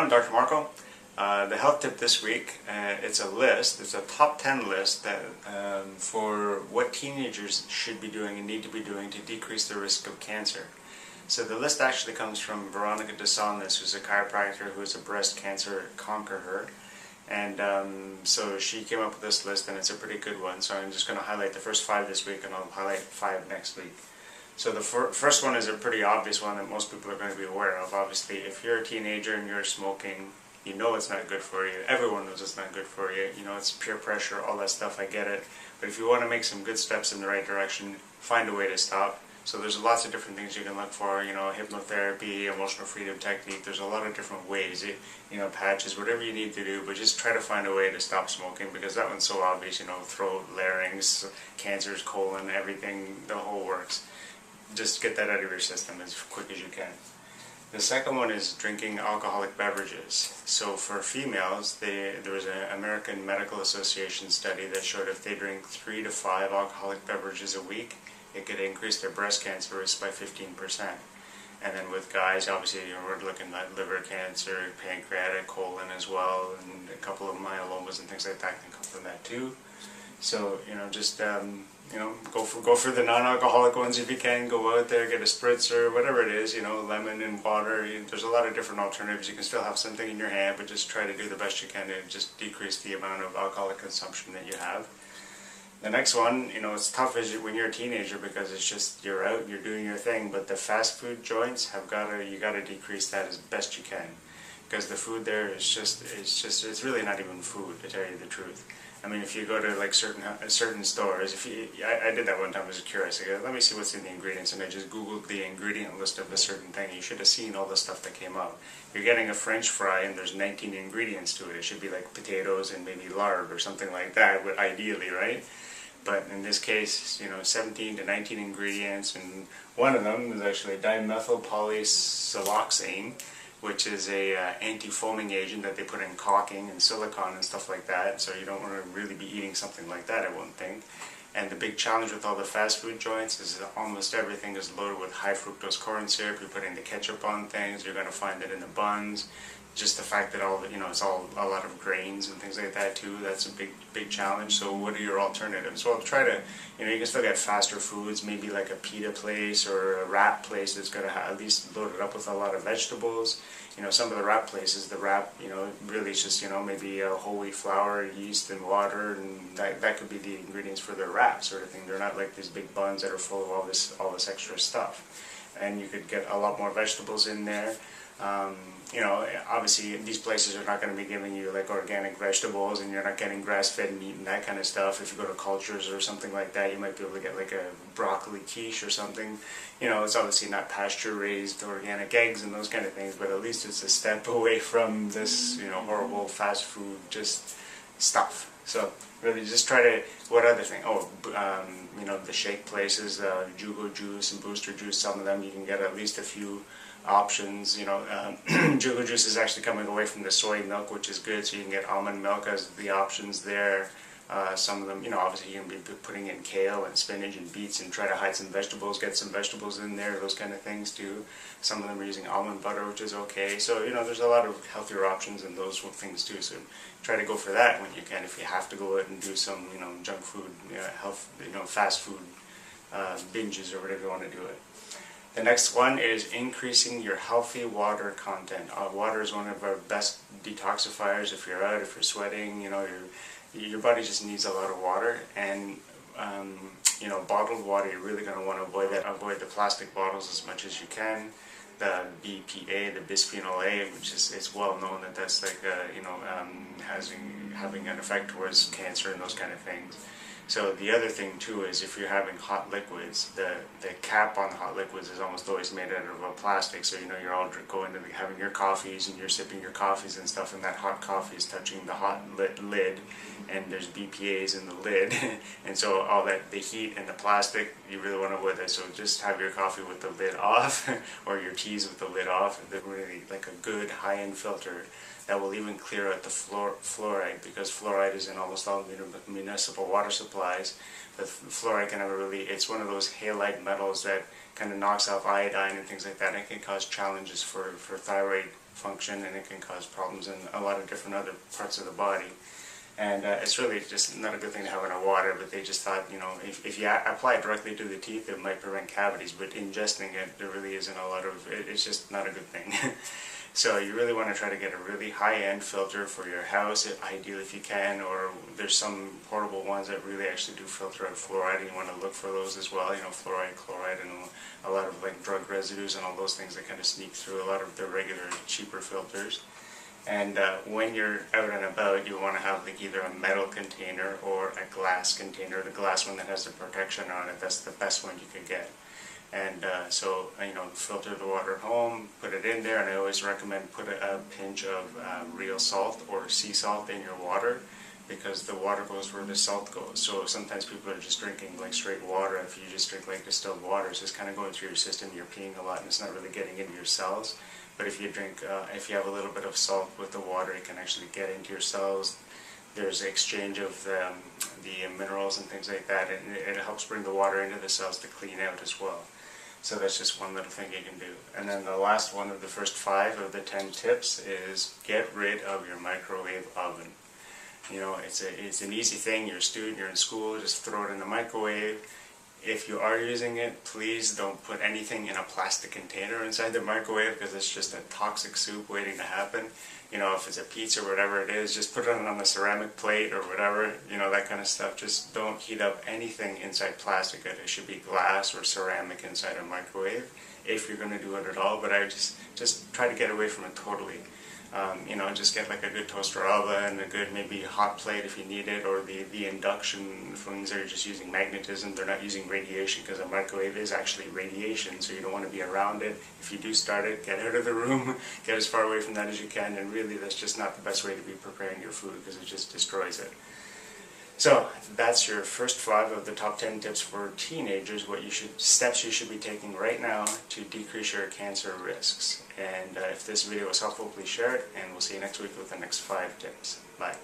I'm Dr. Marco. The health tip this week, it's a list, it's a top 10 list that for what teenagers should be doing and need to be doing to decrease the risk of cancer. So the list actually comes from Veronica DeSantis, who's a chiropractor who is a breast cancer conqueror. And so she came up with this list, and it's a pretty good one. So I'm just going to highlight the first 5 this week, and I'll highlight 5 next week. So the first one is a pretty obvious one that most people are going to be aware of. Obviously, if you're a teenager and you're smoking, you know it's not good for you. Everyone knows it's not good for you. You know, it's peer pressure, all that stuff, I get it. But if you want to make some good steps in the right direction, find a way to stop. So there's lots of different things you can look for, you know, hypnotherapy, emotional freedom technique. There's a lot of different ways, you know, patches, whatever you need to do, but just try to find a way to stop smoking, because that one's so obvious, you know, throat, larynx, cancers, colon, everything, the whole works. Just get that out of your system as quick as you can. The second one is drinking alcoholic beverages. So for females, there was an American Medical Association study that showed if they drink 3 to 5 alcoholic beverages a week, it could increase their breast cancer risk by 15%. And then with guys, obviously, you know, we're looking at liver cancer, pancreatic, colon as well, and a couple of myelomas and things like that can come from that too. So, you know, just you know, go for the non-alcoholic ones if you can. Go out there, get a spritzer, whatever it is, you know, lemon and water. There's a lot of different alternatives. You can still have something in your hand, but just try to do the best you can to just decrease the amount of alcoholic consumption that you have. The next one, you know, it's tough when you're a teenager, because it's just, you're out, you're doing your thing, but the fast food joints you gotta decrease that as best you can, because the food there is it's really not even food, to tell you the truth. I mean, if you go to like certain stores, I did that one time, I was curious. I go, let me see what's in the ingredients, and I just Googled the ingredient list of a certain thing. You should have seen all the stuff that came up. You're getting a French fry, and there's 19 ingredients to it. It should be like potatoes and maybe lard or something like that, ideally, right? But in this case, you know, 17 to 19 ingredients, and one of them is actually dimethyl polysiloxane, which is a anti-foaming agent that they put in caulking and silicone and stuff like that. So you don't want to really be eating something like that, I wouldn't think. And the big challenge with all the fast food joints is that almost everything is loaded with high fructose corn syrup. You're putting the ketchup on things. You're going to find it in the buns. Just the fact that it's all a lot of grains and things like that too, that's a big challenge. So what are your alternatives? Well, try to, you know, you can still get faster foods, maybe like a pita place or a wrap place that's going to at least load it up with a lot of vegetables. You know, some of the wrap places, you know, really is just, you know, maybe whole wheat flour, yeast, and water, and that could be the ingredients for their wrap sort of thing. They're not like these big buns that are full of all this extra stuff. And you could get a lot more vegetables in there. You know, obviously these places are not going to be giving you like organic vegetables, and you're not getting grass-fed meat and that kind of stuff. If you go to Cultures or something like that, you might be able to get like a broccoli quiche or something. You know, it's obviously not pasture-raised organic eggs and those kind of things, but at least it's a step away from this, you know, horrible fast food just stuff. So really just try to, what other thing? Oh, you know, the shake places, Jugo Juice and Booster Juice, some of them you can get at least a few options. You know, Jugo Juice is actually coming away from the soy milk, which is good, so you can get almond milk as the options there. Some of them, you know, obviously you can be putting in kale and spinach and beets and try to hide some vegetables, get some vegetables in there, those kind of things too. Some of them are using almond butter, which is okay. So, you know, there's a lot of healthier options in those things too. So try to go for that when you can. If you have to go out and do some, you know, junk food, fast food binges or whatever you want to do it. The next one is increasing your healthy water content. Water is one of our best detoxifiers. If you're out, if you're sweating, you know, your body just needs a lot of water. And you know, bottled water, you're really going to want to avoid that. Avoid the plastic bottles as much as you can. The BPA, the bisphenol A, which is, it's well known that that's like you know, having an effect towards cancer and those kind of things. So the other thing too is if you're having hot liquids, the cap on the hot liquids is almost always made out of a plastic. So, you know, you're all going to be having your coffees and you're sipping your coffees and stuff, and that hot coffee is touching the hot lid, and there's BPA's in the lid, and so all that, the heat and the plastic, you really want to avoid that. So just have your coffee with the lid off, or your teas with the lid off. They're really like a good high-end filter that will even clear out the fluoride, because fluoride is in almost all municipal water supplies. But fluoride can have it's one of those halide metals that kind of knocks off iodine and things like that. It can cause challenges for thyroid function, and it can cause problems in a lot of different other parts of the body. And it's really just not a good thing to have in our water, but they just thought, you know, if you apply it directly to the teeth, it might prevent cavities, but ingesting it, there really isn't a lot of, it's just not a good thing. So you really want to try to get a really high-end filter for your house, ideally if you can, or there's some portable ones that really actually do filter out fluoride, and you want to look for those as well, you know, fluoride, chloride, and a lot of like drug residues and all those things that kind of sneak through a lot of the regular, cheaper filters. And when you're out and about, you want to have like either a metal container or a glass container. The glass one that has the protection on it, that's the best one you can get. And so, you know, filter the water at home, put it in there, and I always recommend put a pinch of real salt or sea salt in your water, because the water goes where the salt goes. So sometimes people are just drinking like straight water. If you just drink like distilled water, it's just kind of going through your system, you're peeing a lot, and it's not really getting into your cells. But if you drink, if you have a little bit of salt with the water, it can actually get into your cells. There's exchange of the minerals and things like that, and it helps bring the water into the cells to clean out as well. So that's just one little thing you can do. And then the last one of the first 5 of the 10 tips is get rid of your microwave oven. You know, it's an easy thing. You're a student, you're in school, just throw it in the microwave. If you are using it, please don't put anything in a plastic container inside the microwave, because it's just a toxic soup waiting to happen. You know, if it's a pizza or whatever it is, just put it on a ceramic plate or whatever, you know, that kind of stuff. Just don't heat up anything inside plastic. It should be glass or ceramic inside a microwave if you're going to do it at all, but I just try to get away from it totally. You know, just get like a good toaster oven, a good maybe hot plate if you need it, or the induction things that are just using magnetism. They're not using radiation, because a microwave is actually radiation, so you don't want to be around it. If you do start it, get out of the room, get as far away from that as you can, and really that's just not the best way to be preparing your food, because it just destroys it. So that's your first 5 of the top 10 tips for teenagers, steps you should be taking right now to decrease your cancer risks. And if this video was helpful, please share it, and we'll see you next week with the next 5 tips. Bye.